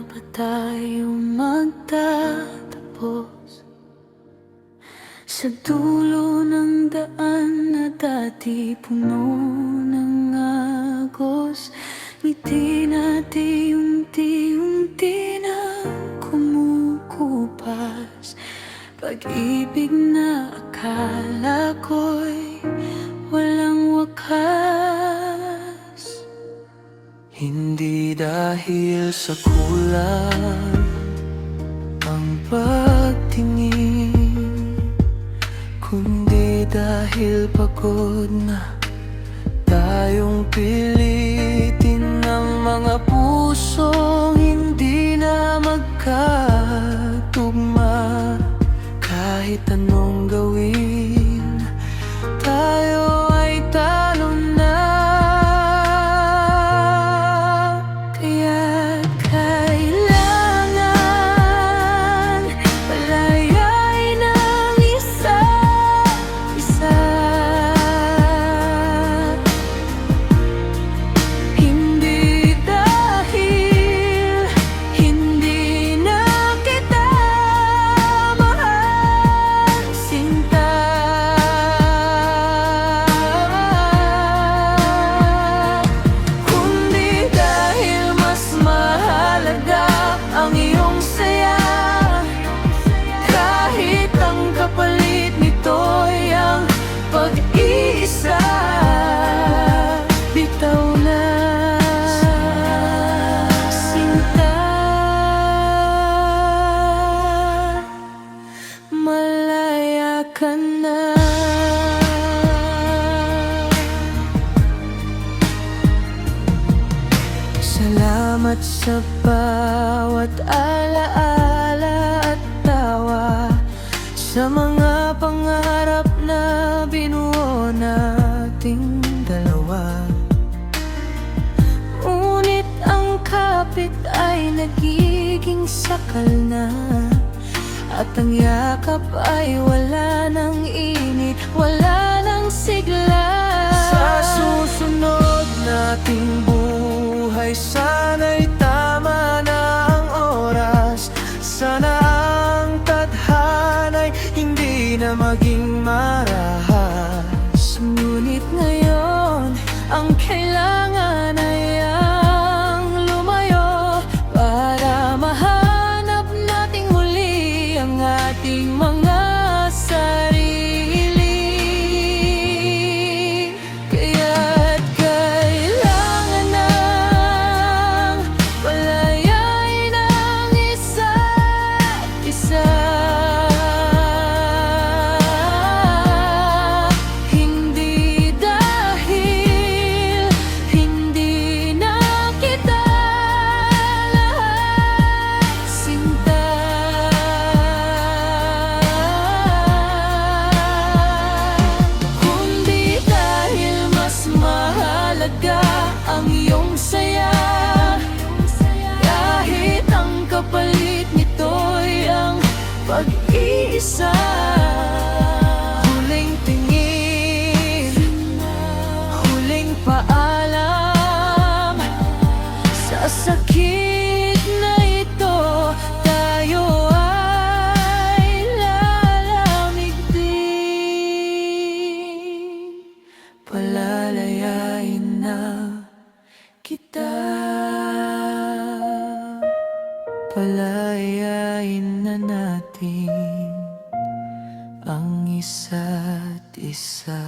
ba tayo magtatapos sa dulo ng daan na dati puno ng agos? Ngiti natin unti-unti na kumukupas, pag-ibig na akala ko'y walang wakas. Hindi dahil sa kulang ang pagtingin, kundi dahil pagod na tayong pilitin ng mga pusong hindi na magkatugma. Kahit anong gawin, tayo ay talo na. Kaya't kailangan palayain ng isa't isa. Hindi dahil hindi na kita mahal, sinta, kundi dahil mas mahalaga ang iyong saya. Kahit ang kapalit nito'y ang pag-iisa, bitaw na, sinta, malaya ka na. Salamat sa bawat alaala at tawa, sa mga pangarap na binuo nating dalawa. Ngunit ang kapit ay nagiging sakal na, at ang yakap ay wala ng init, wala ng sigla. Sa susunod nating buhay, sana'y tama na ang oras. Sana ang tadhana'y hindi na maging marahas. Ngunit ngayon, ang kailangan ay ang lumayo para mahanap nating muli ang ating mga sarili. Kaya't kailangan ng palayain ng isa't isa. Hindi dahil hindi na kita lahat, sinta, kundi dahil mas mahalaga ang iyong saya. Kahit ang kapalit nito'y ang pag-iisa. Huling tingin, huling paalam, sa sakit na ito tayo ay lalamig din. Palalayain na kita, palayain na natin ang isa't isa.